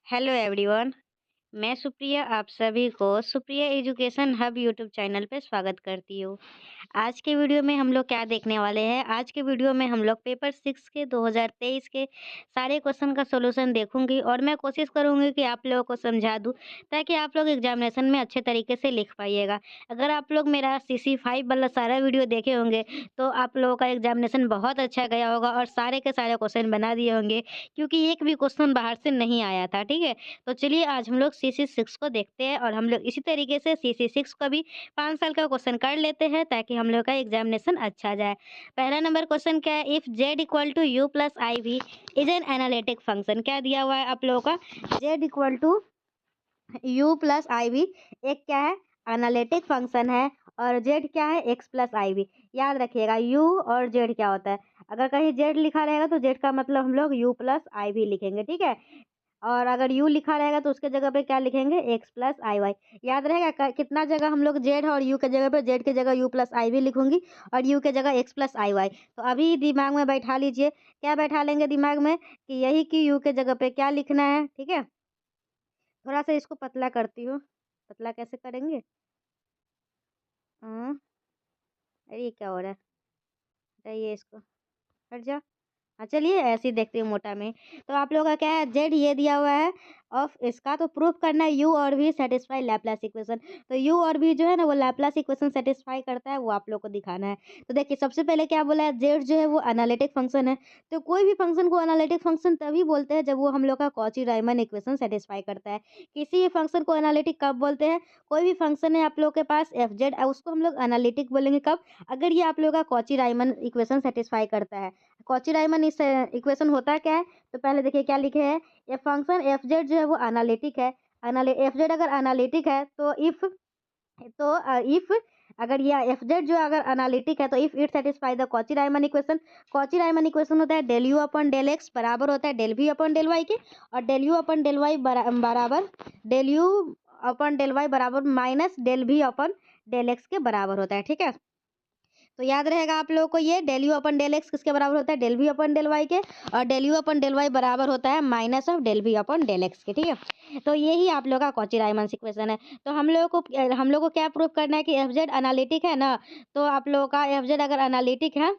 Hello everyone. मैं सुप्रिया आप सभी को Supriya education hub YouTube channel पे स्वागत करती हूँ। आज के वीडियो में हम लोग क्या देखने वाले हैं, आज के वीडियो में हम लोग पेपर 6 के 2023 के सारे क्वेश्चन का सॉल्यूशन देखूंगी और मैं कोशिश करूंगी कि आप लोगों को समझा दूं ताकि आप लोग एग्जामिनेशन में अच्छे तरीके से लिख पाइएगा। अगर आप लोग मेरा CC5 वाला सारा वीडियो देखे होंगे तो आप लोगों का एग्जामिनेशन बहुत अच्छा गया होगा और सारे के सारे क्वेश्चन बना दिए होंगे, क्योंकि एक भी क्वेश्चन बाहर से नहीं आया था। ठीक है, तो चलिए आज हम लोग CC6 को देखते हैं और हम लोग इसी तरीके से CC6 का भी 5 साल का क्वेश्चन कर लेते हैं ताकि हम लोग का एग्जामिनेशन अच्छा जाए। पहला नंबर क्वेश्चन क्या है, if z equal to u plus i v is an analytic function. क्या दिया हुआ है आप लोगों का, z equal to u plus i v एक क्या है, एनालिटिक फंक्शन है और z क्या है, x प्लस आई वी। याद रखिएगा u और z क्या होता है, अगर कहीं z लिखा रहेगा तो z का मतलब हम लोग u प्लस आई वी लिखेंगे। ठीक है, और अगर u लिखा रहेगा तो उसके जगह पे क्या लिखेंगे, x प्लस आई वाई। याद रहेगा कितना जगह हम लोग z और u के जगह पे z के जगह u प्लस आई वी लिखूंगी और u के जगह x प्लस आई वाई। तो अभी दिमाग में बैठा लीजिए, क्या बैठा लेंगे दिमाग में कि यही कि u के जगह पे क्या लिखना है। ठीक है, थोड़ा सा इसको पतला करती हूँ। पतला कैसे करेंगे, हाँ, अरे ये क्या हो रहा है, हटाइए इसको, हट जा। हाँ चलिए ऐसे ही देखते हैं मोटा में। तो आप लोगों का क्या है, जेड ये दिया हुआ है ऑफ इसका, तो प्रूफ करना है यू और भी सेटिस्फाई लैप्लास इक्वेशन। तो यू और भी जो है ना वो लैप्लास इक्वेशन सेटिस्फाई करता है, वो आप लोग को दिखाना है। तो देखिए सबसे पहले क्या बोला है, जेड जो है वो एनालिटिक फंक्शन है। तो कोई भी फंक्शन को एनालिटिक फंक्शन तभी बोलते हैं जब वो हम लोग का कॉची राइमन इक्वेशन सेटिस्फाई करता है। किसी भी फंक्शन को एनालिटिक कब बोलते हैं, कोई भी फंक्शन है आप लोग के पास एफ जेड, उसको हम लोग एनालिटिक बोलेंगे कब, अगर ये आप लोग का कॉची राइमन इक्वेशन सेटिस्फाई करता है। कॉची राइमन इस इक्वेशन होता क्या है, तो पहले देखिए क्या लिखे हैं, ये फंक्शन एफ जेड जो है वो एनालिटिक है। एफ जेड अगर एनालिटिक है तो इफ अगर ये एफ जेड जो अगर एनालिटिक है तो if it satisfy the Cauchy Riemann equation. Cauchy Riemann equation होता है del u upon del x बराबर होता है del v upon del y के, और del u upon del y बराबर del u upon del y बराबर minus del v upon del x के बराबर होता है। ठीक है, तो याद रहेगा आप लोगों को ये del u upon del x किसके बराबर होता है, del v upon del y के, और del u upon del y बराबर होता है minus of del v upon del x के। ठीक है, तो यही आप लोग का कॉची राइमन इक्वेशन है। तो हम लोगों को क्या प्रूव करना है कि एफ जेड एनालिटिक है ना, तो आप लोगों का एफ जेड अगर एनालिटिक है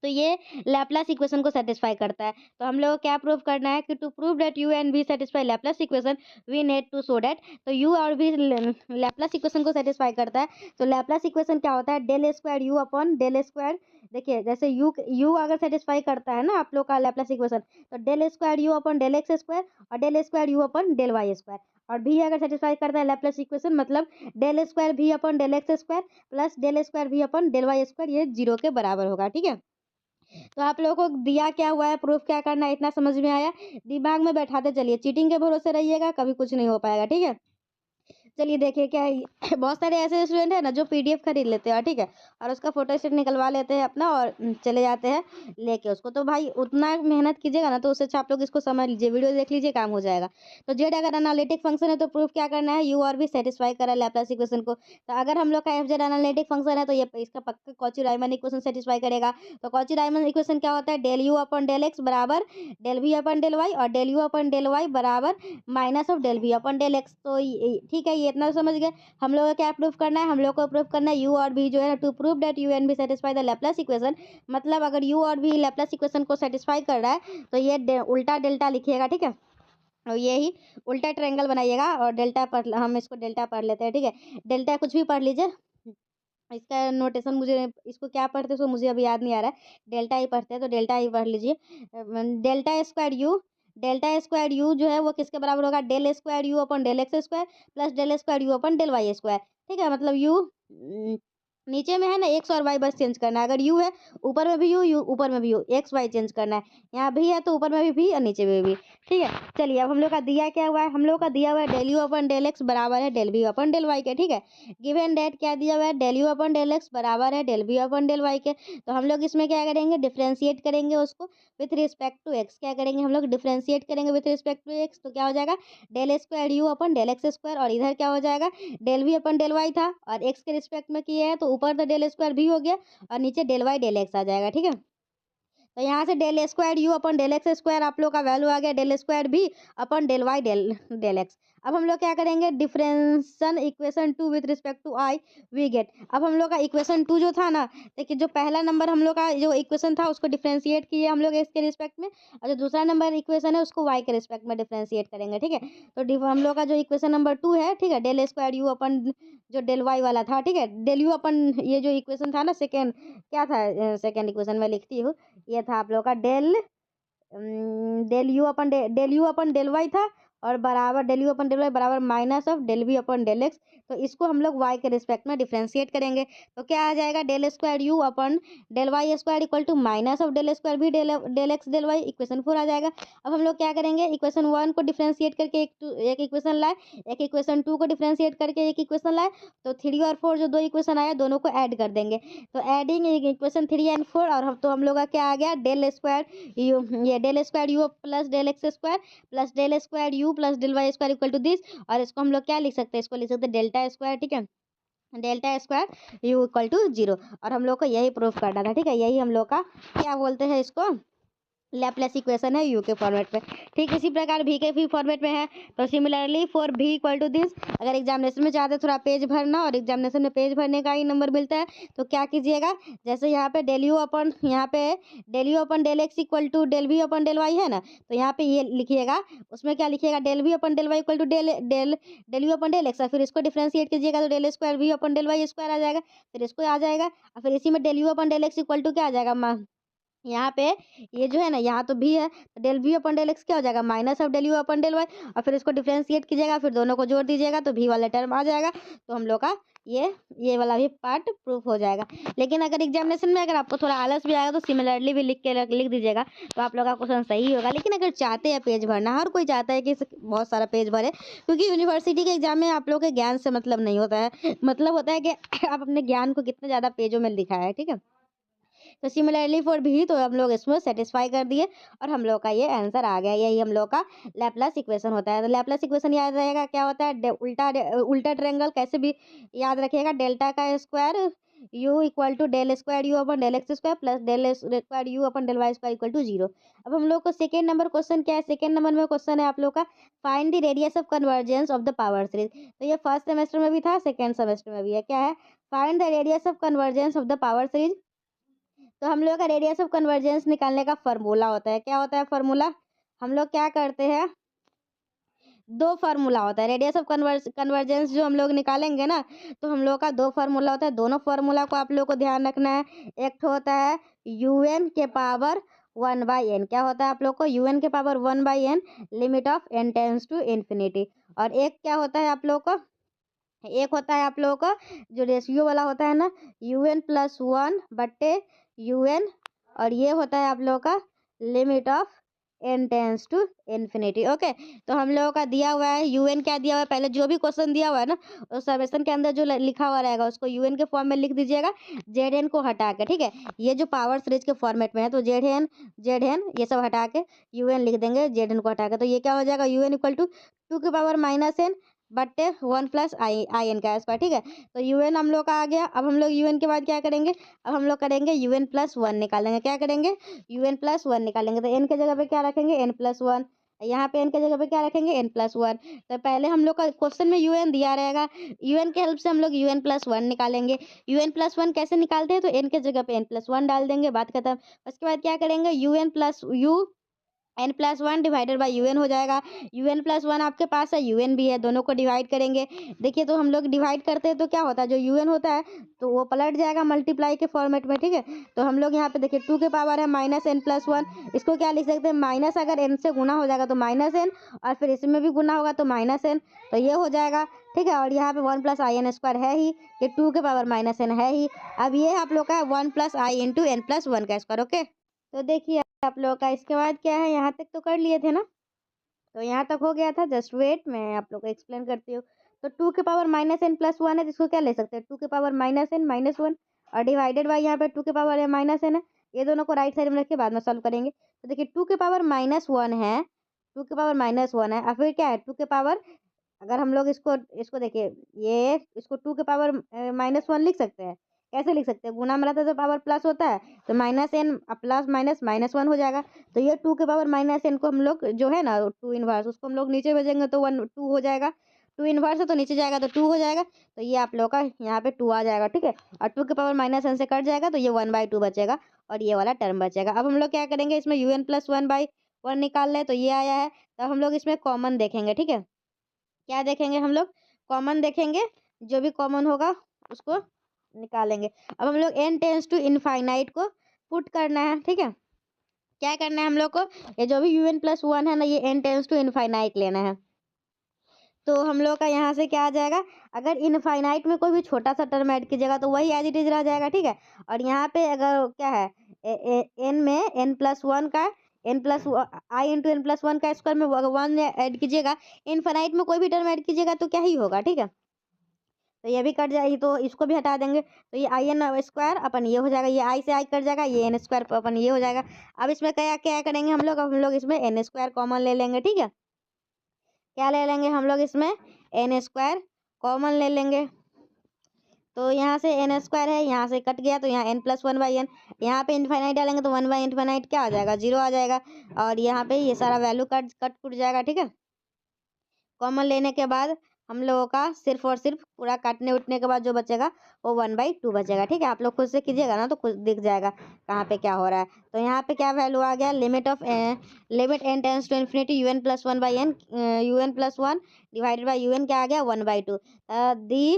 तो ये लैप्लास इक्वेशन को सेटिस्फाई करता है। तो हम लोग को क्या प्रूव करना है कि to prove that u and v satisfy Laplace equation we need to show that, तो यू और भी लैप्लास इक्वेशन को सेटिस्फाई करता है। तो लैप्लास इक्वेशन क्या होता है, del square u upon del square. देखिए जैसे यू अगर सेटिस्फाई करता है ना आप लोग का लैप्लास इक्वेशन, तो del square u upon del x square और del square u upon del y square. और भी अगर सेटिस्फाई करता है लैप्लास इक्वेशन, मतलब del square v upon del x square plus del square v upon del y square, ये zero के बराबर होगा। ठीक है, तो आप लोगों को दिया क्या हुआ है, प्रूफ क्या करना है, इतना समझ में आया। दिमाग में बैठाते चलिए, चीटिंग के भरोसे रहिएगा कभी कुछ नहीं हो पाएगा। ठीक है, चलिए देखिए क्या है, बहुत सारे ऐसे स्टूडेंट है ना जो पीडीएफ खरीद लेते हैं, ठीक है, और उसका फोटो स्टेट निकलवा लेते हैं अपना और चले जाते हैं लेके उसको। तो भाई उतना मेहनत कीजिएगा ना, तो उससे अच्छा आप लोग इसको समझ लीजिए, वीडियो देख लीजिए, काम हो जाएगा। तो जेड अगर एनालिटिक फंक्शन है तो प्रूफ क्या करना है, यू और भी सेटिस्फाई करा लैप्लास इक्वेशन को। तो अगर हम लोग का एफ जेड एनालिटिक फंक्शन है तो ये इसका पक्का कॉची राइमन इक्वेशन सेटिस्फाई करेगा। तो कॉची राइमन इक्वेशन क्या होता है, del u upon del x बराबर del v upon del y और del u upon del y बराबर minus of del v upon del x. तो ठीक है, ये इतना समझ गए। हम लोग को क्या प्रूव करना है, हम लोग को प्रूव करना है यू और भी जो है to prove that u and v satisfy the Laplace equation. मतलब अगर यू और भी लैप्लास इक्वेशन को सेटिस्फाई कर रहा है तो ये उल्टा डेल्टा लिखिएगा। ठीक है, और यही उल्टा ट्रायंगल बनाइएगा और डेल्टा पढ़, हम इसको डेल्टा पढ़ लेते हैं। ठीक है, डेल्टा कुछ भी पढ़ लीजिए, इसका नोटेशन मुझे, इसको क्या पढ़ते हैं तो मुझे अभी याद नहीं आ रहा है, डेल्टा ही पढ़ते हैं तो डेल्टा ही पढ़ लीजिए। Delta square u, delta square u जो है वो किसके बराबर होगा, del square u upon del x square plus del square u upon del y square. ठीक है, मतलब यू नीचे में है ना एक्स और वाई बस चेंज करना है, अगर यू है ऊपर में भी यू ऊपर में भी यू, एक्स वाई चेंज करना है। यहाँ भी है तो ऊपर में भी और नीचे में भी। ठीक है, चलिए अब हम लोग का दिया क्या हुआ है, हम लोग का दिया हुआ है del u upon del x बराबर है del v upon del y के। ठीक है, गिवन डेट क्या दिया हुआ है, del u upon del x बराबर है del v upon del y के। तो हम लोग इसमें क्या करेंगे, डिफ्रेंशिएट करेंगे उसको विथ रिस्पेक्ट टू एक्स। क्या करेंगे हम लोग, डिफ्रेंशिएट करेंगे विथ रिस्पेक्ट टू एक्स, तो क्या हो जाएगा, del square u upon del x square, और इधर क्या हो जाएगा, del v upon del y था और एक्स के रिस्पेक्ट में किए हैं तो ऊपर तो डेल स्क्वायर भी हो गया और नीचे डेल वाई डेल एक्स आ जाएगा। ठीक है, तो यहाँ से del square u upon del x square आप लोग का वैल्यू आ गया del square v upon del y del x. अब हम लोग क्या करेंगे, differential equation two with respect to I we get. अब हम लोग का इक्वेशन टू जो था ना, देखिए जो पहला नंबर हम लोग का जो इक्वेशन था उसको डिफरेंशिएट किए हम लोग इसके रिस्पेक्ट में, और जो दूसरा नंबर इक्वेशन है उसको वाई के रिस्पेक्ट में डिफरेंशिएट करेंगे, ठीक है। तो हम लोग का जो इक्वेशन नंबर टू है, ठीक है, डेल स्क्वायर यू अपन जो डेल वाई वाला था, ठीक है, डेल यू अपन ये जो इक्वेशन था ना सेकेंड, क्या था सेकेंड इक्वेशन में लिखती हूँ, ये था आप लोग का del u upon del y था, और बराबर del u upon del y बराबर minus of del v upon del x. तो इसको हम लोग वाई के रिस्पेक्ट में डिफ्रेंशिएट करेंगे, तो क्या आ जाएगा, del square u upon del y square equal to minus of del square v del x del y, equation 4 आ जाएगा। अब हम लोग क्या करेंगे, इक्वेशन 1 को डिफ्रेंशिएट करके एक इक्वेशन लाए, एक इक्वेशन 2 को डिफ्रेंशिएट करके एक इक्वेशन लाए, तो 3 और 4 जो दो इक्वेशन आया दोनों को ऐड कर देंगे। तो एडिंग इक्वेशन 3 एंड 4, और हम लोग का क्या आ गया, डेल स्क्वायर यू, ये del square u plus del x square plus del square u plus del y square equal to this. और इसको हम लोग क्या लिख सकते हैं, इसको लिख सकते हैं डेल्टा स्क्वायर, ठीक है, delta square u equal to 0। और हम लोग को यही प्रूफ करना था, ठीक है, यही हम लोग का क्या बोलते हैं इसको, लैपलेस इक्वेशन है यू के फॉर्मेट में। ठीक इसी प्रकार भी के भी फॉर्मेट में है। तो सिमिलरली फॉर भी इक्वल टू दिस, अगर एग्जामिनेशन में चाहते थोड़ा पेज भरना और एग्जामिनेशन में पेज भरने का ही नंबर मिलता है, तो क्या कीजिएगा, जैसे यहाँ पे डेल यू अपन यहाँ पे del u upon del x equal to del v upon del y है ना, तो यहाँ पे ये लिखिएगा, उसमें क्या लिखिएगा, del v upon del y equal to del del del u upon del x, फिर इसको डिफ्रेंशिएट कीजिएगा तो del square v upon del y square आ जाएगा, फिर इसको आ जाएगा, और फिर इसी में del u upon del x equal to क्या आ जाएगा, यहाँ पे ये जो है ना, यहाँ तो भी है, तो del v upon del x क्या हो जाएगा, minus of del u upon del y, और फिर इसको डिफ्रेंशिएट कीजिएगा, फिर दोनों को जोड़ दीजिएगा तो भी वाला टर्म आ जाएगा। तो हम लोग का ये वाला भी पार्ट प्रूफ हो जाएगा। लेकिन अगर एग्जामिनेशन में अगर आपको थोड़ा आलस भी आएगा तो सिमिलरली भी लिख दीजिएगा, तो आप लोग का क्वेश्चन सही होगा। लेकिन अगर चाहते हैं पेज भरना, हर कोई चाहता है कि बहुत सारा पेज भरे, क्योंकि यूनिवर्सिटी के एग्जाम में आप लोग के ज्ञान से मतलब नहीं होता है, मतलब होता है कि आप अपने ज्ञान को कितने ज़्यादा पेजों में लिखा है, ठीक है। तो सिमिलरली फॉर भी, तो हम लोग इसमें सेटिस्फाई कर दिए और हम लोग का ये आंसर आ गया। यही हम लोग का लैपलेस इक्वेशन होता है। तो लैपलेस इक्वेशन याद रहेगा क्या होता है, उल्टा ट्रायंगल कैसे भी याद रखिएगा, डेल्टा का square u equal to del square u upon del x square plus del square u upon del y square equal to 0। अब हम लोग को सेकेंड नंबर क्वेश्चन क्या है, सेकेंड नंबर में क्वेश्चन है आप लोग का, find the radius of convergence of the power series. तो ये फर्स्ट सेमेस्टर में भी था, सेकेंड सेमेस्टर में भी है, क्या है, find the radius of convergence of the power series. तो हम लोग का रेडियस ऑफ कन्वर्जेंस निकालने का फार्मूला होता है, क्या होता है फार्मूला, हम लोग क्या करते हैं, दो फार्मूला होता है रेडियस ऑफ कन्वर्जेंस जो हम लोग निकालेंगे ना, तो हम लोग का दो फार्मूला होता है, दोनों फार्मूला को आप लोग को ध्यान रखना है। एक तो होता है UN के पावर 1/n, क्या होता है आप लोग को, UN के power 1/n, limit of n tends to infinity. और एक क्या होता है आप लोग को, एक होता है आप लोगों का जो रेशियो वाला होता है ना, UN+1/UN, और ये होता है आप लोगों का limit of n tends to infinity. Okay, तो हम लोगों का दिया हुआ है UN, क्या दिया हुआ है, पहले जो भी क्वेश्चन दिया हुआ है ना, उस समेशन के अंदर जो लिखा हुआ रहेगा उसको UN के फॉर्म में लिख दीजिएगा, ZN को हटा के, ठीक है। ये जो पावर सीरीज के फॉर्मेट में है तो ZN ये सब हटा के UN लिख देंगे, ZN को हटा के, तो ये क्या हो जाएगा, UN इक्वल टू 2⁻⁻n बट्टे 1+i n का स्क्वायर, ठीक है। तो UN हम लोग का आ गया। अब हम लोग UN के बाद क्या करेंगे, अब हम लोग करेंगे UN+1 निकालेंगे, क्या करेंगे, UN+1 निकालेंगे। तो n के जगह पे क्या रखेंगे, n+1, यहाँ पे n के जगह पे क्या रखेंगे, n+1। तो पहले हम लोग का क्वेश्चन में UN दिया रहेगा, UN के हेल्प से हम लोग UN+1 निकालेंगे। UN+1 कैसे निकालते हैं, तो n के जगह पे n+1 डाल देंगे, बात खत्म। उसके बाद क्या करेंगे, n+1 डिवाइडेड बाई UN हो जाएगा। UN+1 आपके पास है, UN भी है, दोनों को डिवाइड करेंगे। देखिए तो हम लोग डिवाइड करते हैं तो क्या होता है, जो UN होता है तो वो पलट जाएगा मल्टीप्लाई के फॉर्मेट में, ठीक है। तो हम लोग यहाँ पे देखिए 2 के पावर है -n+1, इसको क्या लिख सकते हैं, माइनस, अगर n से गुना हो जाएगा तो -n, और फिर इसमें भी गुना होगा तो -n, तो ये हो जाएगा, ठीक है। और यहाँ पे 1+i n² है ही, ये 2 के पावर -n है ही। अब ये आप लोग का 1+i × n+1 का स्क्वायर। ओके, तो देखिए आप लोग का इसके बाद क्या है, यहाँ तक तो कर लिए थे ना, तो यहाँ तक हो गया था। जस्ट वेट, मैं आप लोग को एक्सप्लेन करती हूँ। तो 2 के पावर -n+1 है, जिसको क्या ले सकते हैं, 2 के पावर -n-1, और डिवाइडेड बाई यहाँ पे 2 के पावर है -n है, ये दोनों को राइट साइड में रख के बाद में सॉल्व करेंगे। तो देखिए 2 के पावर -1 है, 2 के पावर -1 है, और फिर क्या है 2 के पावर, अगर हम लोग इसको इसको देखिए, ये इसको 2 के पावर -1 लिख सकते हैं, कैसे लिख सकते हैं, गुना में रहता है तो पावर प्लस होता है, तो minus n plus minus minus one हो जाएगा। तो ये 2 के पावर माइनस एन को हम लोग जो है ना 2 इनवर्स उसको हम लोग नीचे भेजेंगे तो 1 2 हो जाएगा। 2 इनवर्स है तो नीचे जाएगा तो 2 हो जाएगा। तो ये आप लोग का यहाँ पे 2 आ जाएगा, ठीक है। और 2 के पावर माइनस एन से कट जाएगा तो ये 1/2 बचेगा और ये वाला टर्म बचेगा। अब हम लोग क्या करेंगे, इसमें un प्लस 1/1 निकाल लें तो ये आया है। तब हम लोग इसमें कॉमन देखेंगे, ठीक है। क्या देखेंगे हम लोग, कॉमन देखेंगे, जो भी कॉमन होगा उसको निकालेंगे। अब हम लोग n टेंस टू इनफाइनाइट को पुट करना है, ठीक है। क्या करना है हम लोग को, ये जो भी un प्लस 1 है ना ये n टेंस टू इनफाइनाइट लेना है। तो हम लोग का यहाँ से क्या आ जाएगा, अगर इनफाइनाइट में कोई भी छोटा सा टर्म ऐड कीजिएगा तो वही एज इट इज रह जाएगा, ठीक है। और यहाँ पे अगर क्या है एन में n प्लस 1 का n प्लस आई इंटू एन प्लस 1 का स्क्वायर में 1 ऐड कीजिएगा, इनफाइनाइट में कोई भी टर्म ऐड कीजिएगा तो क्या ही होगा, ठीक है। तो ये भी कट जाएगी तो इसको भी हटा देंगे तो ये आई एन स्क्वायर अपन ये हो जाएगा, ये आई से आई कट जाएगा, ये एन स्क्वायर अपन ये हो जाएगा। अब इसमें क्या क्या करेंगे हम लोग, अब हम लोग इसमें एन स्क्वायर कॉमन ले लेंगे, ठीक है। क्या ले लेंगे हम लोग इसमें, एन स्क्वायर कॉमन ले लेंगे। तो यहाँ से एन स्क्वायर है, यहाँ से कट गया तो यहाँ n प्लस 1/n, यहाँ पे इन्फाइनाइट डालेंगे तो 1/इन्फाइनाइट क्या आ जाएगा, 0 आ जाएगा। और यहाँ पे ये सारा वैल्यू कट कट जाएगा, ठीक है। कॉमन लेने के बाद हम लोगों का सिर्फ और सिर्फ पूरा काटने उठने के बाद जो बचेगा वो 1/2 बचेगा, ठीक है। आप लोग खुद से कीजिएगा ना तो खुद दिख जाएगा कहाँ पे क्या हो रहा है। तो यहाँ पे क्या वैल्यू आ गया, limit n tends to infinity un plus 1/n un plus 1 divided by un क्या आ गया 1/2। The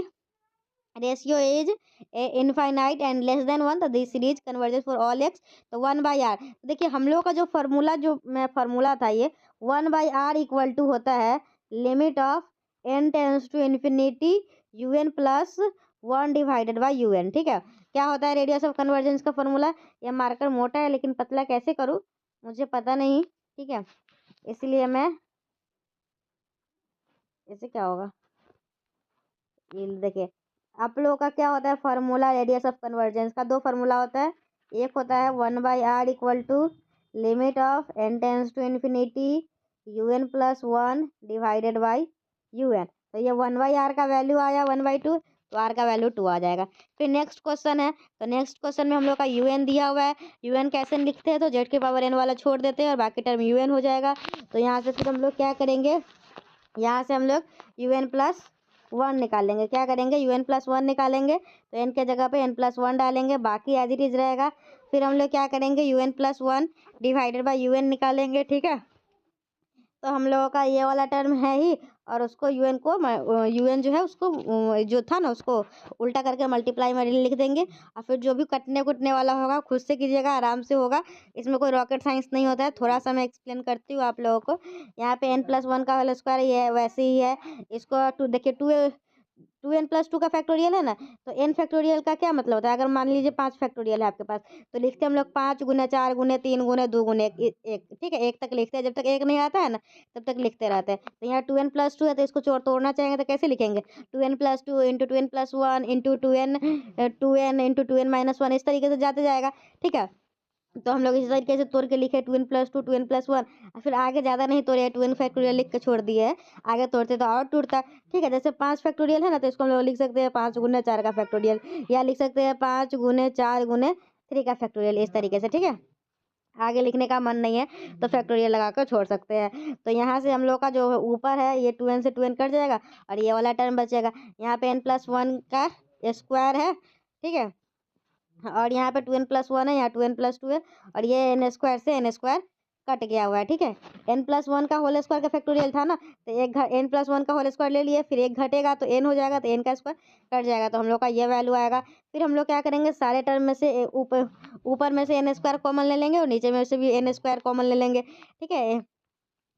ratio is infinite and less than 1, तो this series converges for all x. तो 1/r, देखिए हम लोग का जो फार्मूला जो मैं फार्मूला था ये 1/r इक्वल टू होता है limit of n tends to infinity un plus 1 divided by un, ठीक है। क्या होता है रेडियस ऑफ कन्वर्जेंस का फार्मूला, ये मार्कर मोटा है लेकिन पतला कैसे करूँ मुझे पता नहीं, ठीक है। इसलिए मैं इससे क्या होगा, ये देखिए आप लोगों का क्या होता है फार्मूला रेडियस ऑफ कन्वर्जेंस का, दो फार्मूला होता है। एक होता है 1/r equal to limit of n tends to infinity un plus 1 divided by un। तो ये 1/r का वैल्यू आया 1/2, तो r का वैल्यू 2 आ जाएगा। फिर नेक्स्ट क्वेश्चन है, तो नेक्स्ट क्वेश्चन में हम लोग का un दिया हुआ है। un कैसे लिखते हैं, तो z के पावर n वाला छोड़ देते हैं और बाकी टर्म un हो जाएगा। तो यहाँ से फिर हम लोग क्या करेंगे, यहाँ से हम लोग un प्लस 1 निकालेंगे। क्या करेंगे, un प्लस 1 निकालेंगे तो n के जगह पे n प्लस 1 डालेंगे, बाकी एज इट इज रहेगा। फिर हम लोग क्या करेंगे, un plus 1 divided by un निकालेंगे, ठीक है। तो हम लोगों का ये वाला टर्म है ही, और उसको un को un जो है उसको जो था ना उसको उल्टा करके मल्टीप्लाई में लिख देंगे। और फिर जो भी कटने कुटने वाला होगा खुद से कीजिएगा, आराम से होगा, इसमें कोई रॉकेट साइंस नहीं होता है। थोड़ा सा मैं एक्सप्लेन करती हूँ आप लोगों को। यहाँ पे n प्लस 1 का होल स्क्वायर ये वैसे ही है, इसको टू देखिए 2n प्लस 2 का फैक्टोरियल है ना, तो n फैक्टोरियल का क्या मतलब होता है, अगर मान लीजिए 5 फैक्टोरियल है आपके पास तो लिखते हैं हम लोग 5 गुने 4 गुने 3 गुने 2 गुने 1, ठीक है। 1 तक लिखते हैं, जब तक 1 नहीं आता है ना तब तक लिखते रहते हैं। तो यहाँ 2n प्लस 2 है तो इसको तोड़ना चाहेंगे तो कैसे लिखेंगे, 2n plus 2 into 2n plus 1 into 2n into 2n minus 1, इस तरीके से जाते जाएगा, ठीक है। तो हम लोग इस तरीके से तोड़ के लिखे 2n प्लस 2 2n प्लस 1, फिर आगे ज़्यादा नहीं तोड़े 2n फैक्टोरियल लिख के छोड़ दिए है, आगे तोड़ते तो और टूटता, ठीक है। जैसे 5 फैक्टोरियल है ना तो इसको हम लोग लिख सकते हैं 5 गुने 4 का फैक्टोरियल, या लिख सकते हैं 5 गुने 4 गुने 3 का फैक्टोरियल, इस तरीके से, ठीक है। आगे लिखने का मन नहीं है तो फैक्टोरियल लगा कर छोड़ सकते हैं। तो यहाँ से हम लोग का जो ऊपर है ये 2n से 2n कट जाएगा और ये वाला टर्म बचेगा। यहाँ पे n प्लस 1 का स्क्वायर है, ठीक है। और यहाँ पे 2n प्लस 1 है, यहाँ 2n प्लस 2 है, और ये n स्क्वायर से n स्क्वायर कट गया हुआ है, ठीक है। n प्लस 1 का होल स्क्वायर का फैक्टोरियल था ना, तो एक n प्लस 1 का होल स्क्वायर ले लिए, फिर एक घटेगा तो n हो जाएगा, तो n का स्क्वायर कट जाएगा, तो हम लोग का ये वैल्यू आएगा। फिर हम लोग क्या करेंगे, सारे टर्म में से ऊपर ऊपर में से n स्क्वायर कॉमन ले लेंगे और नीचे में से भी n स्क्वायर कॉमन ले लेंगे, ठीक है।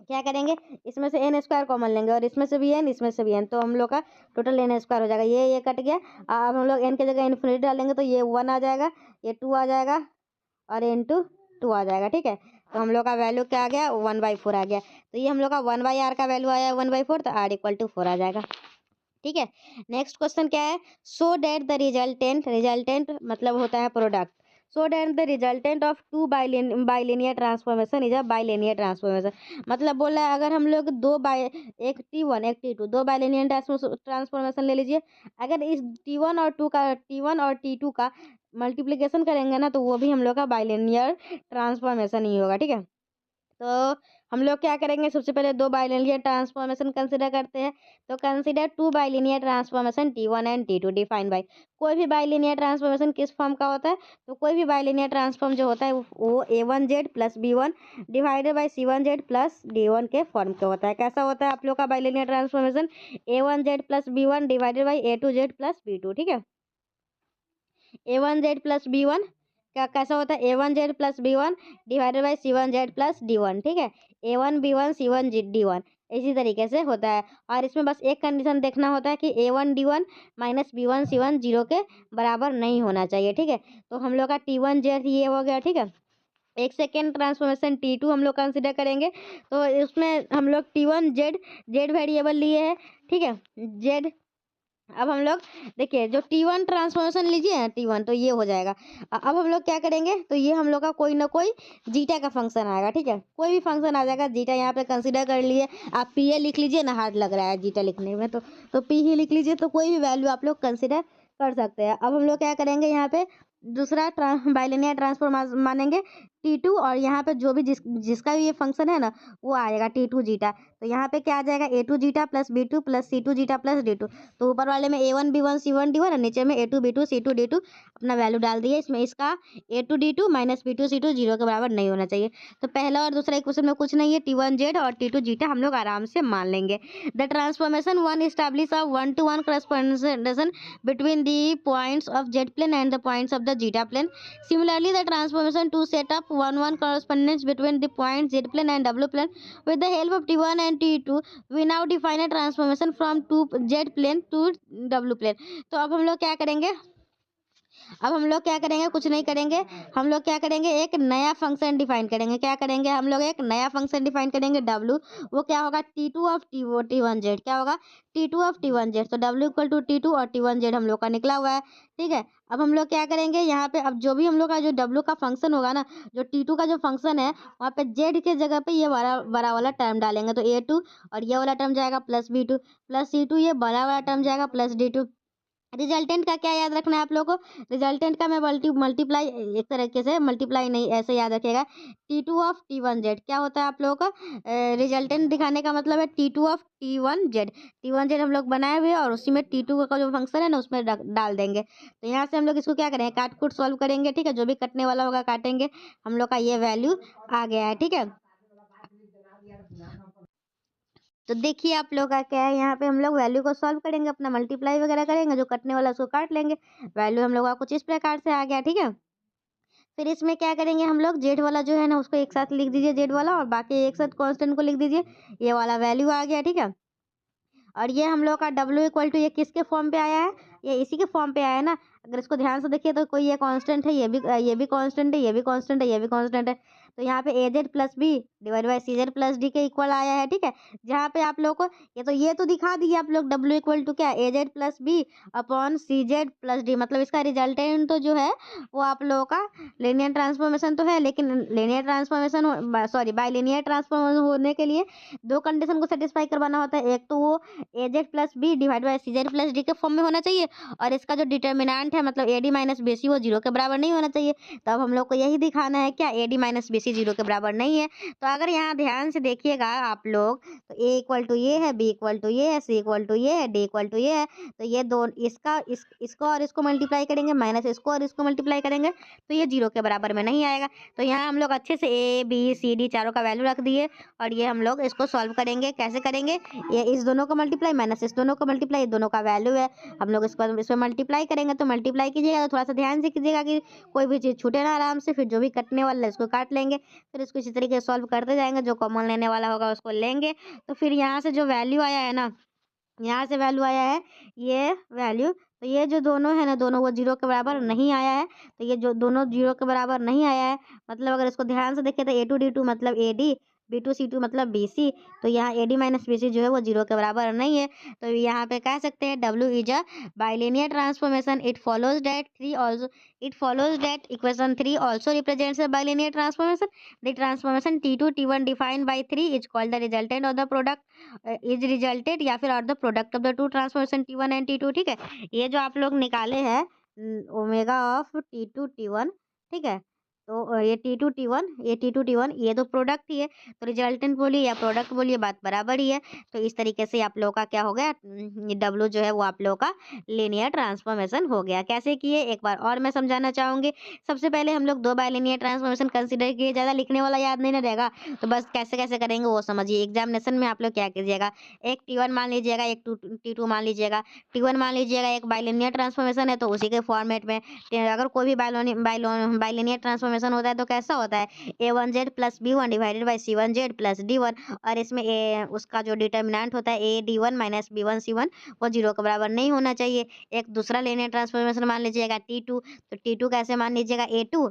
क्या करेंगे, इसमें से n स्क्वायर कॉमन लेंगे और इसमें से भी n इसमें से भी n, तो हम लोग का टोटल n स्क्वायर हो जाएगा। ये कट गया, अब हम लोग n की जगह इन्फिनिटी डालेंगे तो ये 1 आ जाएगा, ये 2 आ जाएगा और इंटू 2 आ जाएगा, ठीक है। तो हम लोग का वैल्यू क्या आ गया 1/4 आ गया। तो ये हम लोग का 1/r का वैल्यू आया 1/4, तो r इक्वल टू 4 आ जाएगा, ठीक है। नेक्स्ट क्वेश्चन क्या है, so that the resultant, resultant मतलब होता है product, so that the resultant of two bilinear transformation is a bilinear transformation. मतलब बोल रहा है अगर हम लोग एक T1 एक T2 दो बाइलिनियर ट्रांसफॉर्मेशन ले लीजिए। अगर इस T1 और T2 का मल्टीप्लिकेशन करेंगे ना तो वो भी हम लोग का बाइलिनियर ट्रांसफॉर्मेशन ही होगा। ठीक है, तो हम लोग क्या करेंगे, सबसे पहले दो बाइलिनियर ट्रांसफॉर्मेशन कंसिडर करते हैं। तो consider two bilinear transformation T1 and T2 define by. कोई भी बाइलिनियर ट्रांसफॉर्मेशन किस फॉर्म का होता है, तो कोई भी बाइलिनियर ट्रांसफॉर्म जो होता है वो A1Z plus B1 divided by C1Z plus D1 के फॉर्म का होता है। कैसा होता है आप लोग का bilinear transformation, A1Z plus B1 divided by A2Z plus B2। ठीक है, A1Z प्लस B1 क्या कैसा होता है, A1Z plus B1 divided by C1Z plus D1। ठीक है, A1 B1 C1 D1 इसी तरीके से होता है। और इसमें बस एक कंडीशन देखना होता है कि A1 D1 minus B1 C1 zero के बराबर नहीं होना चाहिए। ठीक है, तो हम लोग का T1Z ये हो गया। ठीक है, एक सेकेंड ट्रांसफॉर्मेशन T2 हम लोग कंसिडर करेंगे। तो उसमें हम लोग जेड वेरिएबल लिए हैं। ठीक है, जेड। अब हम लोग देखिए जो T1 ट्रांसफॉर्मेशन लीजिए T1 तो ये हो जाएगा। अब हम लोग क्या करेंगे, तो ये हम लोग का कोई ना कोई जीटा का फंक्शन आएगा। ठीक है, कोई भी फंक्शन आ जाएगा, जीटा यहाँ पे कंसीडर कर लिए। आप पी ए लिख लीजिए ना, हार्ड लग रहा है जीटा लिखने में, तो पी ही लिख लीजिए। तो कोई भी वैल्यू आप लोग कंसिडर कर सकते हैं। अब हम लोग क्या करेंगे, यहाँ पे दूसरा बाइलिनियर ट्रांसफॉर्म मानेंगे T2, और यहाँ पे जो भी जिसका भी ये फंक्शन है ना वो आएगा T2 जीटा। तो यहाँ पे क्या आ जाएगा, A2 zeta plus B2 plus C2 zeta plus D2। तो ऊपर वाले में A1 B1 C1 D1 और नीचे में A2 B2 C2 D2 अपना वैल्यू डाल दिए। इसमें इसका A2 D2 minus B2 C2 zero के बराबर नहीं होना चाहिए। तो पहला और दूसरा इक्वेशन में कुछ नहीं है, T1Z और T2 जीटा हम लोग आराम से मान लेंगे। The transformation one establish a 1-to-1 correspondence between the points of Z plane and the points of the zeta plane. Similarly, the transformation to set up 1-1 correspondence between the points Z plane and W plane with the help of T1 and T2, we now define a transformation from to Z plane to W plane. तो अब हम लोग क्या करेंगे, कुछ नहीं करेंगे। हम लोग क्या करेंगे, एक नया फंक्शन डिफाइन करेंगे। क्या करेंगे, हम लोग एक नया फंक्शन डिफाइन करेंगे W। वो क्या होगा, T2 ऑफ T1Z। क्या होगा, T2 ऑफ T1Z। तो W इक्वल टू T2 और T1Z हम लोग का निकला हुआ है। ठीक है, अब हम लोग क्या करेंगे, यहाँ पे अब जो भी हम लोग का जो W का फंक्शन होगा ना, जो T2 का जो फंक्शन है वहाँ पे Z के जगह पे ये बड़ा बड़ा वाला टर्म डालेंगे। तो A2 और ये वाला टर्म जाएगा प्लस B2 प्लस C2, ये बड़ा वाला टर्म जाएगा प्लस D2। रिजल्टेंट का क्या याद रखना है आप लोगों को, रिजल्टेंट का मैं मल्टीप्लाई एक तरीके से मल्टीप्लाई नहीं ऐसे याद रखिएगा। T2 ऑफ T1Z क्या होता है आप लोगों का, रिजल्टेंट दिखाने का मतलब है T2 ऑफ T1Z हम लोग बनाए हुए हैं और उसी में T2 का जो फंक्शन है ना उसमें डाल देंगे। तो यहाँ से हम लोग इसको क्या करेंगे, काट कूट सॉल्व करेंगे। ठीक है, जो भी कटने वाला होगा काटेंगे। हम लोग का ये वैल्यू आ गया है। ठीक है, तो देखिए आप लोग का क्या है, यहाँ पे हम लोग वैल्यू को सॉल्व करेंगे, अपना मल्टीप्लाई वगैरह करेंगे, जो कटने वाला उसको काट लेंगे। वैल्यू हम लोग का कुछ इस प्रकार से आ गया। ठीक है, फिर इसमें क्या करेंगे, हम लोग जेड वाला जो है ना उसको एक साथ लिख दीजिए, जेड वाला, और बाकी एक साथ कांस्टेंट को लिख दीजिए। ये वाला वैल्यू आ गया। ठीक है, और ये हम लोग का W इक्वल टू ये किसके फॉर्म पे आया है, ये इसी के फॉर्म पे आया है ना। अगर इसको ध्यान से देखिए तो कोई ये कांस्टेंट है, ये भी कांस्टेंट है, ये भी कांस्टेंट है, ये भी कांस्टेंट है। तो यहाँ पे AZ plus b divide by CZ plus d के इक्वल आया है। ठीक है, जहाँ पे आप लोग को ये तो दिखा दिए आप लोग W इक्वल टू क्या, AZ plus b upon CZ plus d. मतलब इसका रिजल्टेंट तो जो है वो आप लोगों का लीनियर ट्रांसफॉर्मेशन तो है, लेकिन linear transformation sorry bilinear transformation होने के लिए दो कंडीशन को सेटिस्फाई करवाना होता है। एक तो वो AZ plus b divide by CZ plus d के फॉर्म में होना चाहिए, और इसका जो डिटर्मिनेंट है मतलब AD माइनस BC वो जीरो के बराबर नहीं होना चाहिए। तो अब हम लोग को यही दिखाना है क्या, AD माइनस BC जीरो के बराबर नहीं है। तो अगर यहाँ ध्यान से देखिएगा आप लोग, तो A इक्वल टू ये है, B इक्वल टू ये है, C इक्वल टू ये है, D इक्वल टू ये है। तो ये दोनों इसको और इसको मल्टीप्लाई करेंगे, माइनस इसको और इसको मल्टीप्लाई करेंगे, तो ये जीरो के बराबर में नहीं आएगा। तो यहाँ हम लोग अच्छे से A B C D चारों का वैल्यू रख दिए, और ये हम लोग इसको सॉल्व करेंगे। कैसे करेंगे, ये इस दोनों को मल्टीप्लाई माइनस इस दोनों को मल्टीप्लाई, दोनों का वैल्यू है, हम लोग इसमें मल्टीप्लाई करेंगे। तो मल्टीप्लाई कीजिएगा तो थोड़ा सा ध्यान से कीजिएगा कि कोई भी चीज़ छूटे ना आराम से। फिर जो भी कटने वाला है उसको काट लेंगे, फिर इसको इसी तरीके से सॉल्व करते जाएंगे, जो कॉमन लेने वाला होगा उसको लेंगे। तो फिर यहाँ से जो वैल्यू आया है ना, यहाँ से वैल्यू आया है ये वैल्यू, तो ये जो दोनों है ना, दोनों वो जीरो के बराबर नहीं आया है। तो ये जो दोनों जीरो के बराबर नहीं आया है, मतलब अगर इसको ध्यान से देखें तो A2 D2 मतलब AD B2C2 मतलब BC, तो यहाँ AD माइनस BC जो है वो 0 के बराबर नहीं है। तो यहाँ पे कह सकते हैं W is a bilinear transformation. It follows that equation 3 also represents a bilinear transformation. The transformation T2 T1 defined by 3 is called the resultant of the product is resulted या फिर और the product of the two transformation T1 and T2। ठीक है, ये जो आप लोग निकाले हैं ओमेगा ऑफ T2 T1, ठीक है, तो ये T2 T1 ये तो प्रोडक्ट ही है, तो रिजल्टेंट बोलिए या प्रोडक्ट बोलिए बात बराबर ही है। तो इस तरीके से आप लोगों का क्या हो गया, W जो है वो आप लोगों का लीनियर ट्रांसफॉर्मेशन हो गया। कैसे किए एक बार और मैं समझाना चाहूंगी। सबसे पहले हम लोग 2 बाइलिनियर ट्रांसफॉर्मेशन कंसिडर किए, ज़्यादा लिखने वाला याद नहीं ना रहेगा, तो बस कैसे कैसे करेंगे वो समझिए। एग्जामिनेशन में आप लोग क्या कीजिएगा, एक T1 मान लीजिएगा, एक T2 मान लीजिएगा। T1 मान लीजिएगा एक बाइलिनियर ट्रांसफॉर्मेशन है, तो उसी के फॉर्मेट में अगर कोई भी बाइलिनियर ट्रांसफॉर्मेशन होता है तो कैसा होता है, A1Z plus B1 divided by C1Z plus D1, और इसमें उसका जो डिटर्मिनेंट होता है AD1 माइनस B1C1 वो 0 के बराबर नहीं होना चाहिए। एक दूसरा लीनियर ट्रांसफॉर्मेशन मान लीजिएगा T2, तो T2 कैसे मान लीजिएगा A2,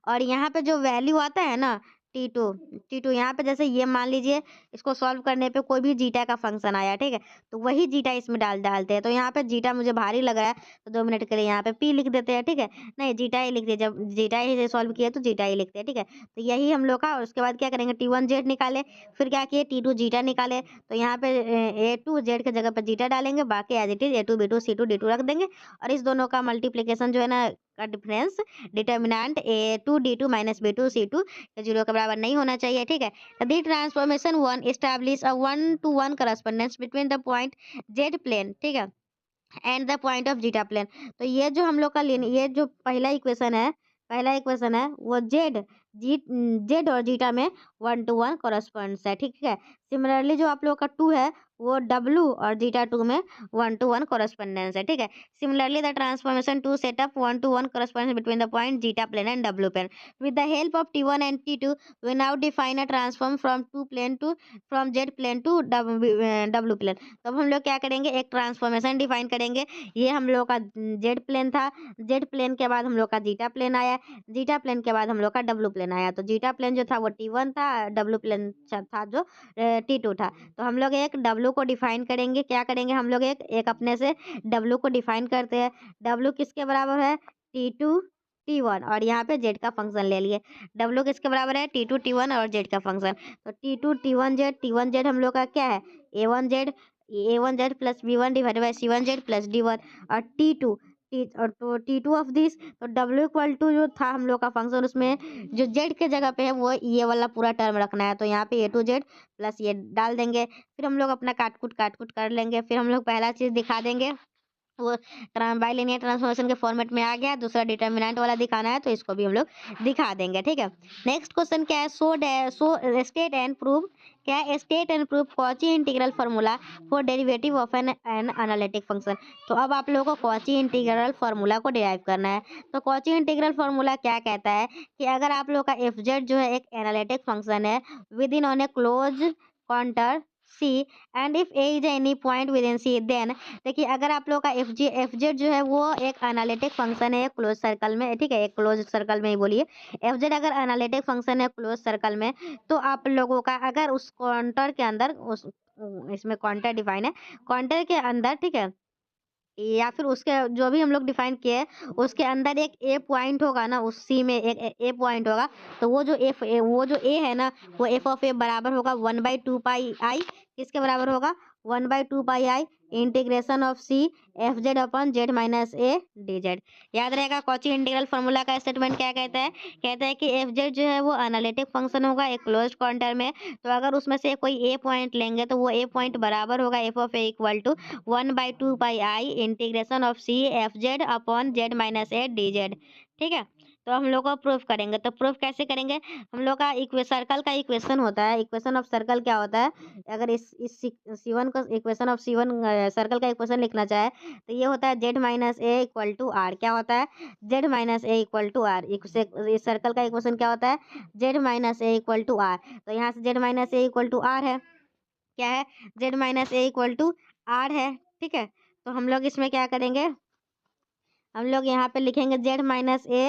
और यहाँ पे जो वैल्यू आता है ना T2 यहाँ पे जैसे ये मान लीजिए इसको सॉल्व करने पे कोई भी जीटा का फंक्शन आया, ठीक है, तो वही जीटा इसमें डालते हैं। तो यहाँ पे जीटा मुझे भारी लग रहा है, तो 2 मिनट के लिए यहाँ पे P लिख देते हैं, ठीक है, नहीं जीटा ही लिख दिए, जब जीटा ही से सॉल्व किया तो जीटा ही लिखते हैं, ठीक है। तो यही हम लोग का, और उसके बाद क्या करेंगे T1Z निकाले, फिर क्या किए T2 जीटा निकाले, तो यहाँ पे A2Z के जगह पर जीटा डालेंगे, बाकी as it is A2 B2 C2 D2 रख देंगे, और इस दोनों का मल्टीप्लीकेशन जो है ना का difference determinant A2 D2 minus B2 C2 0 के बराबर नहीं होना चाहिए, ठीक है। The transformation 1 establish a 1-to-1 correspondence between the point Z plane, ठीक है, and the point of zeta plane. तो ये जो हम लोग का ये जो पहला इक्वेशन है वो जेड और जीटा में 1-to-1 कॉरस्पॉन्ड्स है, ठीक है। सिमिलरली जो आप लोग का 2 है वो W और जीटा 2 में 1-to-1 कॉरस्पॉन्डेंस है, ठीक है। Similarly the transformation 2 setup 1-to-1 correspondence between the point zeta plane and W plane. With the help of T1 and T2 we now define a transform from Z plane to W plane. तो अब हम लोग क्या करेंगे, एक transformation define करेंगे। ये हम लोग का जेड प्लेन था, जेड प्लेन के बाद हम लोग का जीटा प्लेन आया, जीटा प्लेन के बाद हम लोग का डब्लू प्लेन आया। तो जीटा प्लेन जो था वो T1 था, डब्लू प्लेन था जो T2 था। तो हम लोग एक डब्लू को डिफाइन करेंगे, क्या करेंगे हम लोग एक अपने से डब्लू को डिफाइन करते हैं। डब्लू किसके बराबर है, T2 T1, और यहाँ पे जेड का फंक्शन ले लिए। डब्लू किसके बराबर है, T2 T1 और जेड का फंक्शन। तो T2 T1Z हम लोग का क्या है, A1Z plus B1 divided by C1Z plus D1, और T2 और तो T2 ऑफ दिस, तो W इक्वल टू जो था हम लोग का फंक्शन, उसमें जो Z के जगह पे है वो ये वाला पूरा टर्म रखना है, तो यहाँ पे A2Z प्लस ये डाल देंगे। फिर हम लोग अपना काट कूट कर लेंगे। फिर हम लोग पहला चीज़ दिखा देंगे, वो बाइलिनियर ट्रांसफॉर्मेशन के फॉर्मेट में आ गया। दूसरा डिटर्मिनेंट वाला दिखाना है, तो इसको भी हम लोग दिखा देंगे, ठीक है। नेक्स्ट क्वेश्चन क्या है, सो स्टेट एंड प्रूव, क्या है, state and prove Cauchy integral formula for derivative of an analytic function. तो अब आप लोगों को कॉची इंटीग्रल फार्मूला को डिराइव करना है। तो कॉची इंटीग्रल फार्मूला क्या कहता है कि अगर आप लोग का एफ जेड जो है एक एनालिटिक फंक्शन है within on a close contour C and if A is any point within C, then देखिए अगर आप लोग का एफ जेड जो है वो एक एनालिटिक फंक्शन है क्लोज सर्कल में, ठीक है, एक क्लोज सर्कल में ही बोलिए। एफ जेड अगर एनालिटिक फंक्शन है क्लोज सर्कल में, तो आप लोगों का अगर उस काउंटर के अंदर उस इसमें काउंटर डिफाइन है, काउंटर के अंदर, ठीक है, या फिर उसके जो भी हम लोग डिफाइन किए हैं उसके अंदर एक ए पॉइंट होगा ना, उस सी में एक ए पॉइंट होगा, तो वो जो ए है ना, वो एफ ऑफ ए बराबर होगा 1/2 पाई आई, किसके बराबर होगा, 1/2 pi i integration of c f z upon z minus a d z. याद रहेगा कॉची इंटीग्रल फार्मूला का स्टेटमेंट क्या कहता है कि एफ जेड जो है वो एनालिटिक फंक्शन होगा एक क्लोज्ड काउंटर में, तो अगर उसमें से कोई ए पॉइंट लेंगे तो वो ए पॉइंट बराबर होगा f of a equal to 1/2 pi i integration of c f z upon z minus a d z, ठीक है। तो हम लोग को प्रूफ करेंगे, तो प्रूफ कैसे करेंगे, हम लोग का सर्कल का इक्वेशन होता है, इक्वेशन ऑफ सर्कल क्या होता है, अगर इस C1 को इक्वेशन ऑफ C1 सर्कल का इक्वेशन लिखना चाहे तो ये होता है z minus a equal to r, क्या होता है, z minus a equal to r. इस सर्कल का इक्वेशन क्या होता है, z minus a equal to r. तो यहाँ से z minus a equal to r है, क्या है, z minus a equal to r है, ठीक है। तो हम लोग इसमें क्या करेंगे, हम लोग यहाँ पे लिखेंगे z minus a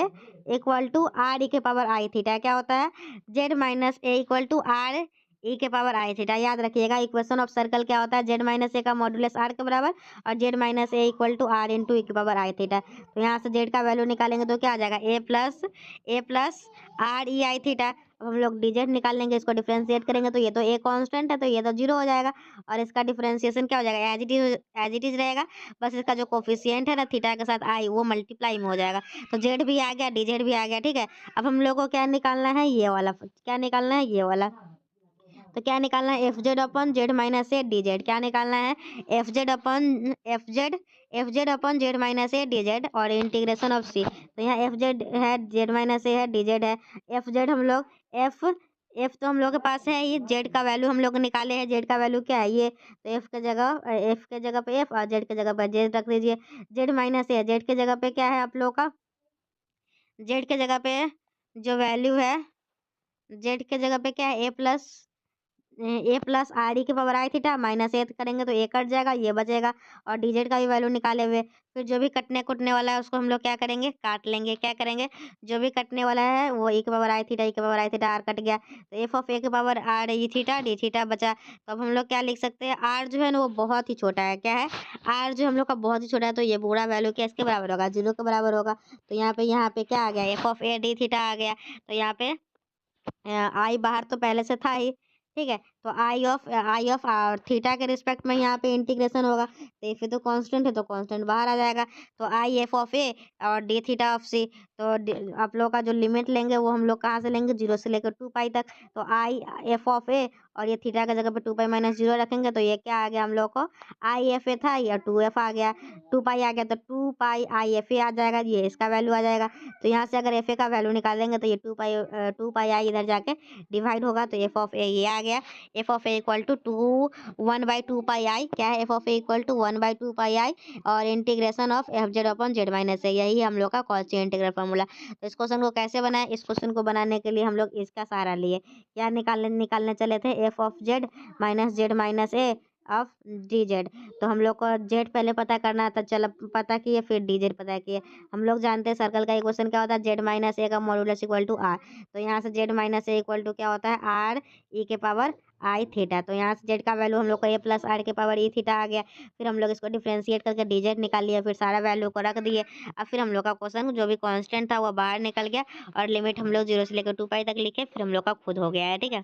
equal to r e के पावर आई थीटा। क्या होता है? Z minus a equal to r e के पावर आई थीटा। याद रखिएगा इक्वेशन ऑफ सर्कल क्या होता है? जेड माइनस ए का मॉडुलस आर के बराबर और z minus a equal to r into e के पावर आई थीटा। तो यहाँ से जेड का वैल्यू निकालेंगे तो क्या आ जाएगा? ए प्लस आर ई आई थीटा। अब हम लोग डिजिट निकाल लेंगे, इसको डिफ्रेंशिएट करेंगे तो ये तो ए कांस्टेंट है तो ये तो जीरो हो जाएगा और इसका डिफ्रेंशिएशन क्या हो जाएगा? एज इट इज रहेगा। बस इसका जो कोफिशिएंट है ना थीटा के साथ आई वो मल्टीप्लाई में हो जाएगा। तो जेड भी आ गया, डिजेड भी आ गया। ठीक है, अब हम लोग को क्या निकालना है? ये वाला। क्या निकालना है? ये वाला। तो क्या निकालना है? F z upon z minus a d Z. क्या निकालना है? F z upon z minus a d Z और इंटीग्रेशन ऑफ सी। तो यहाँ एफ जेड है, जेड माइनस ए है, डी जेड है। एफ जेड हम लोग एफ एफ तो हम लोग के पास है, ये जेड का वैल्यू हम लोग निकाले हैं। जेड का वैल्यू क्या है? ये तो एफ के जगह पे एफ और जेड के जगह पे जेड रख दीजिए। जेड माइनस ए, जेड के जगह पे क्या है आप लोग का? जेड के जगह पे जो वैल्यू है, जेड के जगह पे क्या है? ए प्लस आर ई के पावर आई थीटा माइनस ए करेंगे तो ए कट जाएगा, ये बचेगा। और डीजेड का भी वैल्यू निकाले हुए फिर जो भी कटने कुटने वाला है उसको हम लोग क्या करेंगे? काट लेंगे। क्या करेंगे? जो भी कटने वाला है वो ई के पावर आई थीटा, ई के power i theta, r cut गया तो एफ ऑफ ए के power r e theta d theta बचा। तो अब हम लोग क्या लिख सकते हैं? आर जो है ना वो बहुत ही छोटा है। क्या है? आर जो हम लोग का बहुत ही छोटा है तो ये पूरा वैल्यू क्या इसके बराबर होगा? जीरो के बराबर होगा। तो यहाँ पे क्या आ गया? F of a d theta आ गया। तो यहाँ पे आई बाहर तो पहले से था ही। ठीक है, तो आई ऑफ थीटा के रिस्पेक्ट में यहाँ पे इंटीग्रेशन होगा तो एफ तो कांस्टेंट है तो कांस्टेंट बाहर आ जाएगा। तो आई एफ ऑफ ए और डी थीटा ऑफ सी। तो आप लोग का जो लिमिट लेंगे वो हम लोग कहाँ से लेंगे? जीरो से लेकर 2 पाई तक। तो आई एफ ऑफ ए और ये थीटा की जगह पे 2 पाई माइनस जीरो रखेंगे तो ये क्या आ गया हम लोग को? आई एफ ए था या 2 एफ आ गया, 2 पाई आ गया तो 2 पाई आई एफ ए आ जाएगा, ये इसका वैल्यू आ जाएगा। तो यहाँ से अगर एफ ए का वैल्यू निकालेंगे तो ये 2 पाई आई इधर जाके डिवाइड होगा तो एफ ऑफ ए ये आ गया। F of a equal to 1/2 pi i. क्या है? F of a equal to 1/2 pi i और integration of f z upon z minus a, यही हम लोग का कॉची इंटीग्रल फार्मूला। तो इस क्वेश्चन को कैसे बनाए? इस क्वेश्चन को बनाने के लिए हम लोग इसका सहारा लिए। क्या निकालने चले थे? F of Z minus A of D Z. तो हम लोग को जेड पहले पता करना था, चलो पता किए, फिर डी जेड पता किए। हम लोग जानते हैं सर्कल का इक्वेशन क्या होता है? जेड माइनस ए का मॉड्यूलस इक्वल टू आर। तो यहाँ से z minus a equal to क्या होता है? आर ई के पावर आई थीटा। तो यहाँ से जेड का वैल्यू हम लोग को ए प्लस आर के पावर ई थीटा आ गया। फिर हम लोग इसको डिफ्रेंशिएट करके डी जेड निकाल लिया, फिर सारा वैल्यू को रख दिए। अब फिर हम लोग का क्वेश्चन जो भी कांस्टेंट था वो बाहर निकल गया और लिमिट हम लोग 0 से लेकर 2 पाई तक लिखे, फिर हम लोग का खुद हो गया है। ठीक है,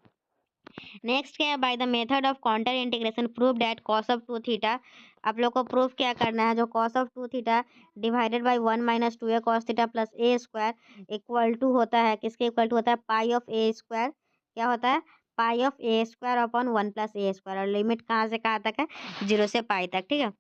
नेक्स्ट क्या है? By the method of contour integration prove that cos of 2 theta. आप लोग को प्रूफ क्या करना है? जो cos of 2 theta divided by 1 - 2a cos theta plus a square equal to होता है, किसके इक्वल टू होता है? Pi of a square. क्या होता है? Pi of a square upon 1 + a square. और लिमिट कहाँ से कहाँ तक है? 0 से पाई तक। ठीक है,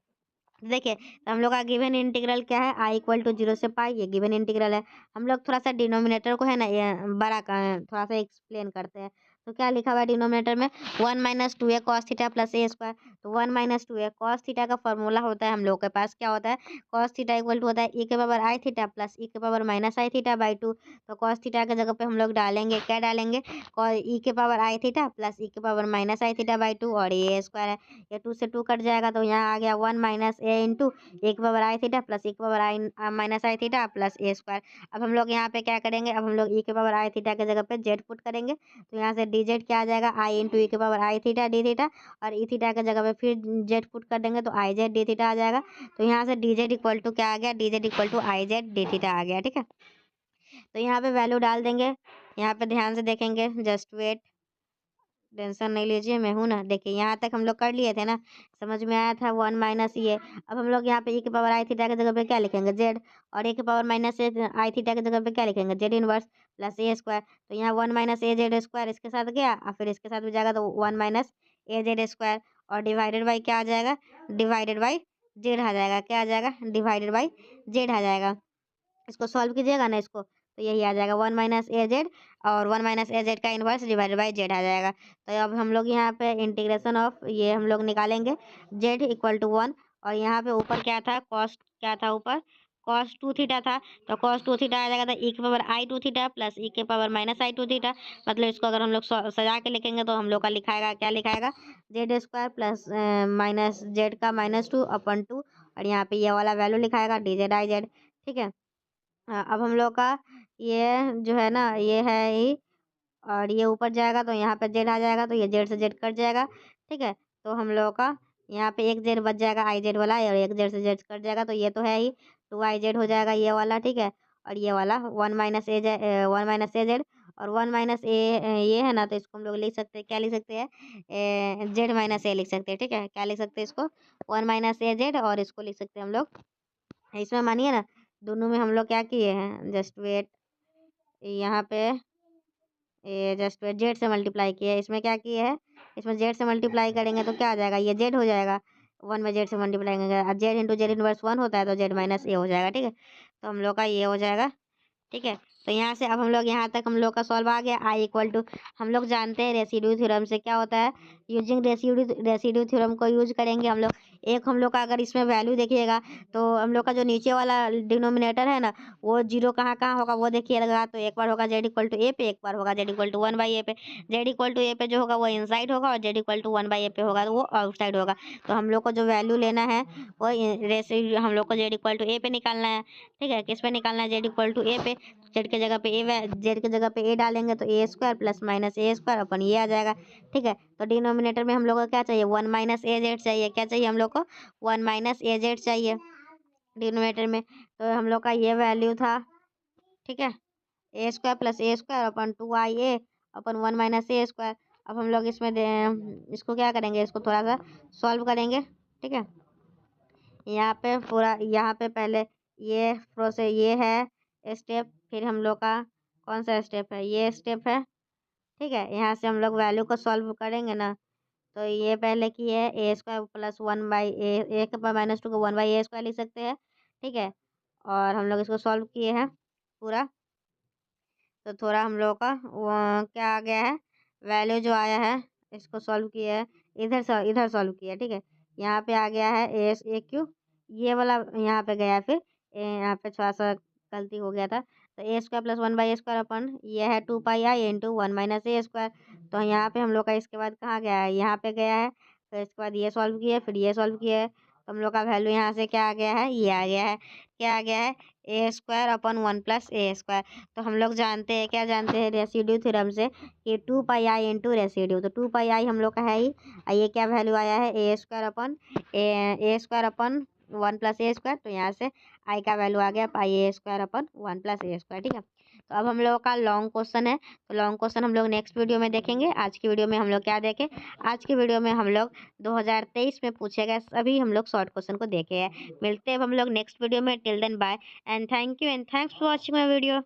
देखिए तो हम लोग का गिवन इंटीग्रल क्या है? आई इक्वल टू 0 से पाई, ये गिवन इंटीग्रल है। हम लोग थोड़ा सा डिनोमिनेटर को है ना ये बड़ा थोड़ा सा एक्सप्लेन करते हैं। तो क्या लिखा हुआ है डिनोमिनेटर में? 1 - 2a cos theta plus a square. तो 1 - 2a कॉस थीटा का फॉर्मूला होता है हम लोग के पास, क्या होता है? कॉस थीटा इक्वल टू होता है ई के पावर आई थीटा प्लस ई के power minus I theta by 2। तो कॉस थीटा की जगह पे हम लोग डालेंगे, क्या डालेंगे? ई के पावर आई थीटा प्लस ई के power minus I theta by 2 और ये स्क्वायर है, ये 2 से 2 कट जाएगा तो यहाँ आ गया 1 - a इंटू ए के पावर आई थीटा प्लस ई के power I minus I theta plus a square. अब हम लोग यहाँ पे क्या करेंगे? अब हम लोग ई के पावर आई थीटा की जगह पे जेड पुट करेंगे तो यहाँ से डी जेड क्या आ जाएगा? आई इंटू ई के power i theta d theta और ई थीटा की जगह पे फिर जेड पुट कर देंगे तो आई जेड डी थीटा आ जाएगा। तो यहाँ से डी जेड इक्वल टू क्या आ गया? D z equal to i z d theta आ गया। ठीक है, तो यहाँ पे वैल्यू डाल देंगे। यहाँ पे ध्यान से देखेंगे, जस्ट वेट, टेंशन नहीं लीजिए, मैं हूं ना। देखिए यहाँ तक हम लोग कर लिए थे ना, समझ में आया था 1 - ये। अब हम लोग यहाँ पे ई के पावर आई थीटा की जगह पे क्या लिखेंगे? जेड। और ए के पावर माइनस आई थीटा की जगह पे क्या लिखेंगे? Z inverse plus a square. तो यहाँ 1 - a जेड स्क्वायर इसके साथ गया और फिर इसके साथ भी जाएगा तो 1 - a जेड स्क्वायर और डिवाइडेड बाई क्या आ जाएगा? डिवाइडेड बाई जेड आ जाएगा। क्या आ जाएगा? डिवाइडेड बाई जेड आ जाएगा। इसको सॉल्व कीजिएगा ना इसको तो यही आ जाएगा 1 - a जेड और 1 - a जेड का इनवर्स डिवाइडेड बाई जेड आ जाएगा। तो अब हम लोग यहाँ पे इंटीग्रेशन ऑफ ये हम लोग निकालेंगे जेड इक्वल टू 1 और यहाँ पे ऊपर क्या था? कॉस्ट क्या था ऊपर? कॉस 2 थीटा था। तो कॉस 2 थीटा आ जाएगा तो ई के पावर आई 2 थीटा प्लस ई के पावर माइनस आई 2 थीटा। मतलब इसको अगर हम लोग सजा के लिखेंगे तो हम लोग का लिखाएगा, क्या लिखाएगा? Z square plus minus z का -2 अपॉन 2 और यहाँ पे ये वाला वैल्यू लिखाएगा डी जेड आई जेड। ठीक है। अब हम लोग का ये जो है ना ये है ही, और ये ऊपर जाएगा तो यहाँ पे जेड आ जाएगा, तो ये जेड से जेड कट जाएगा। ठीक है, तो हम लोग का यहाँ पे एक जेड बच जाएगा आई जेड वाला, और एक जेड से जेड कट जाएगा, तो ये तो है ही 2 i जेड हो जाएगा ये वाला। ठीक है, और ये वाला 1 - a जेड और 1 - ये है ना, तो इसको हम लोग लिख सकते हैं, क्या लिख सकते हैं, z - a लिख सकते हैं। ठीक है, क्या लिख सकते हैं इसको, 1 - a जेड, और इसको लिख सकते हैं हम लोग, इसमें मानिए ना दोनों में हम लोग क्या किए हैं, जस्ट वेट, यहाँ पे ये जस्ट जेड से मल्टीप्लाई किया है, इसमें क्या किया है, इसमें जेड से मल्टीप्लाई करेंगे तो क्या आ जाएगा, ये जेड हो जाएगा। 1 में जेड से मल्टीप्लाई करेंगे, जेड इंटू जेड इनवर्स 1 होता है, तो z - a हो जाएगा। ठीक है, तो हम लोग का ये हो जाएगा। ठीक है, तो यहाँ से अब हम लोग यहाँ तक हम लोग का सॉल्व आ गया। आई इक्वल टू, हम लोग जानते हैं रेसिड्यू थ्योरम से क्या होता है, यूजिंग रेसिड्यू थ्योरम को यूज करेंगे हम लोग। एक हम लोग का अगर इसमें वैल्यू देखिएगा, तो हम लोग का जो नीचे वाला डिनोमिनेटर है ना, वो जीरो कहाँ कहाँ होगा वो देखिएगा, तो एक बार होगा जेड इक्वल टू ए पे, एक बार होगा जेड इक्वल टू 1/a पे। जेड इक्वल टू ए पे जो होगा वो इनसाइड होगा, और जेड इक्वल टू 1/a पे होगा तो वो आउटसाइड होगा। तो हम लोग को जो वैल्यू लेना है वो रेसिड्यू, हम लोग को जेड इक्वल टू ए पे निकालना है। ठीक है, किस पे निकालना है, जेड इक्वल टू ए पे। जेड के जगह पे जेड के जगह पे ए डालेंगे तो a² प्लस माइनस a² अपन ये आ जाएगा। ठीक है, तो डिनोमिनेटर में हम लोग को क्या चाहिए, 1 - a जेड चाहिए। क्या चाहिए हम लोग को, 1 - a जेड चाहिए डिनोमिनेटर में। तो हम लोग का ये वैल्यू था। ठीक है, a² plus a² upon 2 i a upon 1 - a²। अब हम लोग इसमें इसको क्या करेंगे, इसको थोड़ा सा सॉल्व करेंगे। ठीक है, यहाँ पे पूरा, यहाँ पे पहले ये प्रोसेस ये है स्टेप, फिर हम लोग का कौन सा स्टेप है, ये स्टेप है। ठीक है, यहाँ से हम लोग वैल्यू को सॉल्व करेंगे ना, तो ये पहले की है a² प्लस 1/a, ए के पावर -2 को 1/a² लिख सकते हैं। ठीक है, और हम लोग इसको सॉल्व किए हैं पूरा, तो थोड़ा हम लोग का वो क्या आ गया है, वैल्यू जो आया है, इसको सॉल्व किया है, इधर सॉल्व किया। ठीक है, यहाँ पे आ गया है a³ ये वाला, यहाँ पे गया फिर यहाँ पे थोड़ा सा गलती हो गया था, तो a² प्लस 1/a² अपन ये है 2 πi इंटू 1 - a²। तो यहाँ पे हम लोग का इसके बाद कहाँ गया है, यहाँ पे गया है, तो इसके बाद ये सॉल्व किया, फिर ये सॉल्व किया है, तो हम लोग का वैल्यू यहाँ से क्या आ गया है, ये आ गया है, क्या आ गया है, a² अपन 1 + a²। तो हम लोग जानते हैं, क्या जानते हैं रेसिड्यू थ्योरम से, कि 2 πi इंटू रेसिड्यू, तो 2 πi हम लोग का है ही, ये क्या वैल्यू आया है, a² अपन 1 + a²। तो यहाँ से आई का वैल्यू आ गया πa² अपन 1 + a²। ठीक है, तो अब हम लोग का लॉन्ग क्वेश्चन है, तो लॉन्ग क्वेश्चन हम लोग नेक्स्ट वीडियो में देखेंगे। आज की वीडियो में हम लोग क्या देखें, आज की वीडियो में हम लोग 2023 में पूछे गए सभी हम लोग शॉर्ट क्वेश्चन को देखे हैं। मिलते हैं अब हम लोग नेक्स्ट वीडियो में, till then bye and thank you and thanks for watching my video.